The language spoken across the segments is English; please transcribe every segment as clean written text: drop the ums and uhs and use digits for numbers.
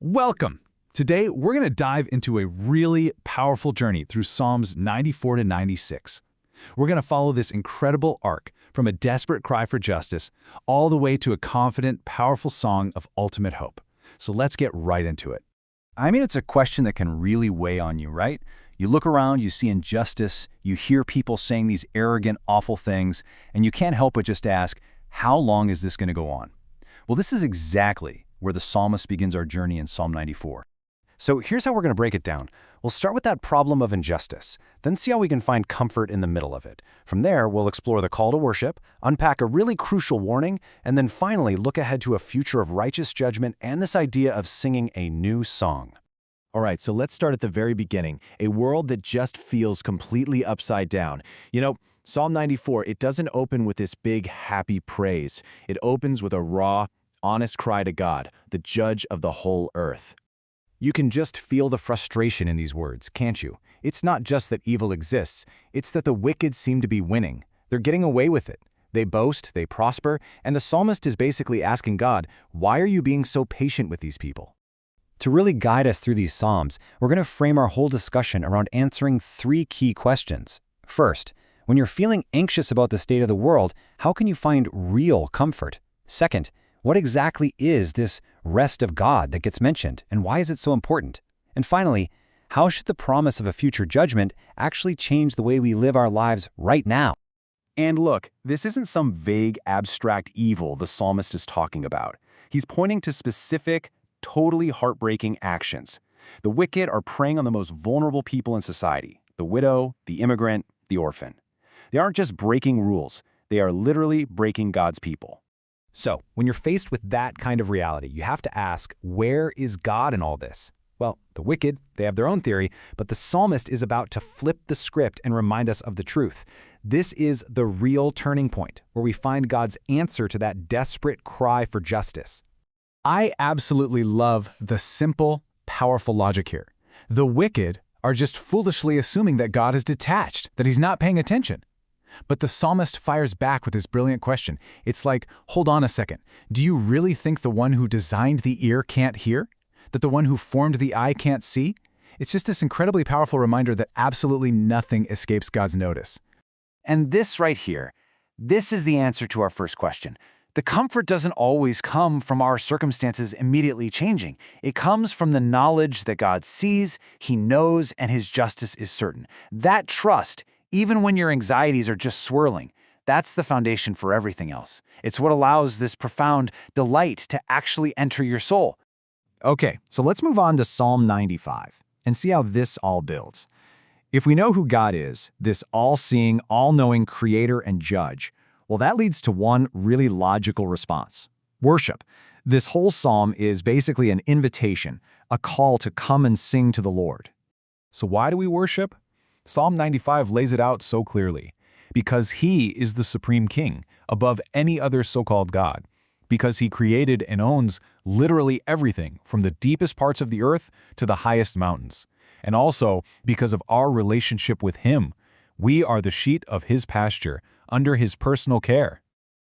Welcome! Today, we're going to dive into a really powerful journey through Psalms 94 to 96. We're going to follow this incredible arc from a desperate cry for justice all the way to a confident, powerful song of ultimate hope. So let's get right into it. I mean, it's a question that can really weigh on you, right? You look around, you see injustice, you hear people saying these arrogant, awful things, and you can't help but just ask, how long is this going to go on? Well, this is exactly where the psalmist begins our journey in Psalm 94. So here's how we're going to break it down. We'll start with that problem of injustice, then see how we can find comfort in the middle of it. From there, we'll explore the call to worship, unpack a really crucial warning, and then finally look ahead to a future of righteous judgment and this idea of singing a new song. All right, so let's start at the very beginning, a world that just feels completely upside down. You know, Psalm 94, it doesn't open with this big, happy praise. It opens with a raw, honest cry to God, the judge of the whole earth. You can just feel the frustration in these words, can't you? It's not just that evil exists, it's that the wicked seem to be winning. They're getting away with it. They boast, they prosper, and the psalmist is basically asking God, why are you being so patient with these people? To really guide us through these psalms, we're going to frame our whole discussion around answering three key questions. First, when you're feeling anxious about the state of the world, how can you find real comfort? Second, what exactly is this rest of God that gets mentioned, and why is it so important? And finally, how should the promise of a future judgment actually change the way we live our lives right now? And look, this isn't some vague, abstract evil the psalmist is talking about. He's pointing to specific, totally heartbreaking actions. The wicked are preying on the most vulnerable people in society, the widow, the immigrant, the orphan. They aren't just breaking rules, they are literally breaking God's people. So, when you're faced with that kind of reality, you have to ask, where is God in all this? Well, the wicked, they have their own theory, but the psalmist is about to flip the script and remind us of the truth. This is the real turning point, where we find God's answer to that desperate cry for justice. I absolutely love the simple, powerful logic here. The wicked are just foolishly assuming that God is detached, that he's not paying attention. But the psalmist fires back with this brilliant question. It's like, hold on a second. Do you really think the one who designed the ear can't hear? That the one who formed the eye can't see? It's just this incredibly powerful reminder that absolutely nothing escapes God's notice. And this right here, this is the answer to our first question. The comfort doesn't always come from our circumstances immediately changing. It comes from the knowledge that God sees, he knows, and his justice is certain. That trust, even when your anxieties are just swirling, that's the foundation for everything else. It's what allows this profound delight to actually enter your soul. Okay, so let's move on to Psalm 95 and see how this all builds. If we know who God is, this all-seeing, all-knowing creator and judge, well, that leads to one really logical response: worship. This whole psalm is basically an invitation, a call to come and sing to the Lord. So why do we worship? Psalm 95 lays it out so clearly. Because he is the supreme king, above any other so-called God. Because he created and owns literally everything from the deepest parts of the earth to the highest mountains. And also because of our relationship with him. We are the sheep of his pasture, under his personal care.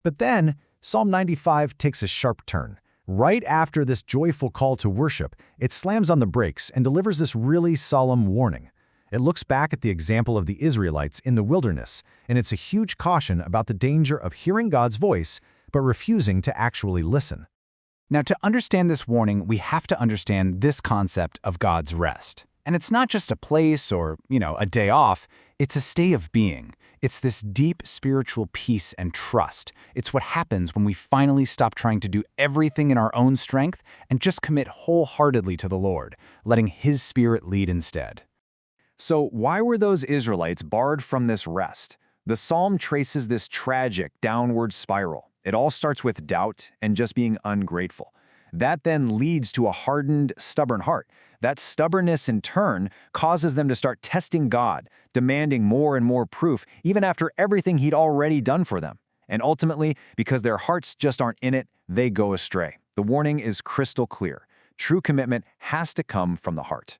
But then, Psalm 95 takes a sharp turn. Right after this joyful call to worship, it slams on the brakes and delivers this really solemn warning. It looks back at the example of the Israelites in the wilderness, and it's a huge caution about the danger of hearing God's voice, but refusing to actually listen. Now, to understand this warning, we have to understand this concept of God's rest. And it's not just a place or, a day off. It's a state of being. It's this deep spiritual peace and trust. It's what happens when we finally stop trying to do everything in our own strength and just commit wholeheartedly to the Lord, letting his Spirit lead instead. So why were those Israelites barred from this rest? The psalm traces this tragic downward spiral. It all starts with doubt and just being ungrateful. That then leads to a hardened, stubborn heart. That stubbornness in turn causes them to start testing God, demanding more and more proof, even after everything he'd already done for them. And ultimately, because their hearts just aren't in it, they go astray. The warning is crystal clear. True commitment has to come from the heart.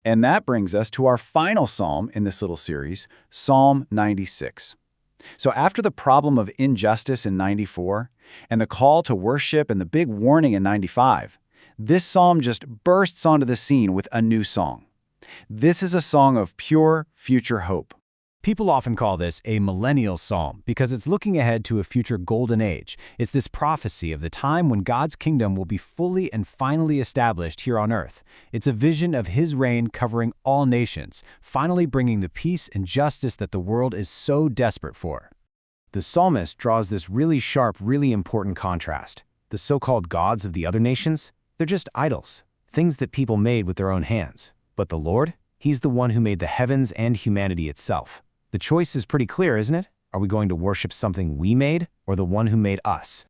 And that brings us to our final psalm in this little series, Psalm 96. So after the problem of injustice in 94, and the call to worship and the big warning in 95, this psalm just bursts onto the scene with a new song. This is a song of pure future hope. People often call this a millennial psalm because it's looking ahead to a future golden age. It's this prophecy of the time when God's kingdom will be fully and finally established here on earth. It's a vision of His reign covering all nations, finally bringing the peace and justice that the world is so desperate for. The psalmist draws this really sharp, really important contrast. The so-called gods of the other nations, they're just idols, things that people made with their own hands. But the Lord, He's the one who made the heavens and humanity itself. The choice is pretty clear, isn't it? Are we going to worship something we made or the one who made us?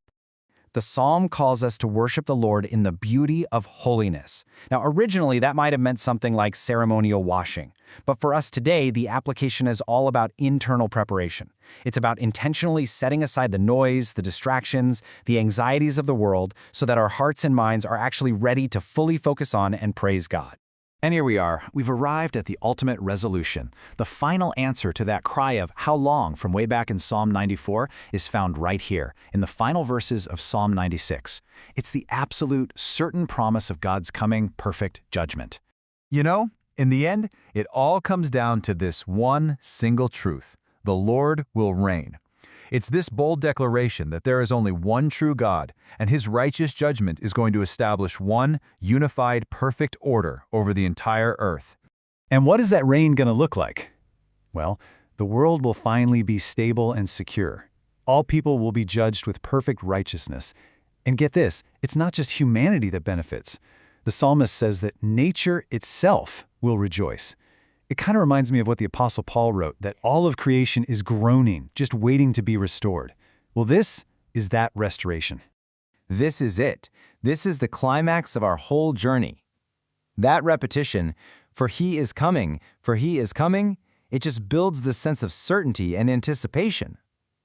The psalm calls us to worship the Lord in the beauty of holiness. Now, originally, that might have meant something like ceremonial washing. But for us today, the application is all about internal preparation. It's about intentionally setting aside the noise, the distractions, the anxieties of the world so that our hearts and minds are actually ready to fully focus on and praise God. And here we are. We've arrived at the ultimate resolution. The final answer to that cry of how long from way back in Psalm 94 is found right here, in the final verses of Psalm 96. It's the absolute, certain promise of God's coming perfect judgment. You know, in the end, it all comes down to this one single truth. The Lord will reign. It's this bold declaration that there is only one true God, and His righteous judgment is going to establish one unified, perfect order over the entire earth. And what is that reign going to look like? Well, the world will finally be stable and secure. All people will be judged with perfect righteousness. And get this, it's not just humanity that benefits. The psalmist says that nature itself will rejoice. It kind of reminds me of what the Apostle Paul wrote, that all of creation is groaning, just waiting to be restored. Well, this is that restoration. This is it. This is the climax of our whole journey. That repetition, for He is coming, it just builds this sense of certainty and anticipation.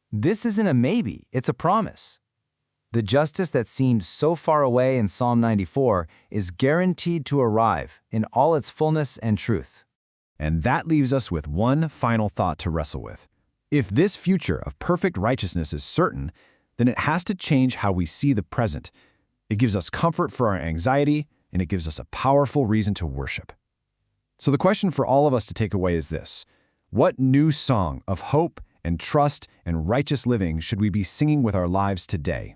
This isn't a maybe, it's a promise. The justice that seemed so far away in Psalm 94 is guaranteed to arrive in all its fullness and truth. And that leaves us with one final thought to wrestle with. If this future of perfect righteousness is certain, then it has to change how we see the present. It gives us comfort for our anxiety, and it gives us a powerful reason to worship. So the question for all of us to take away is this: what new song of hope and trust and righteous living should we be singing with our lives today?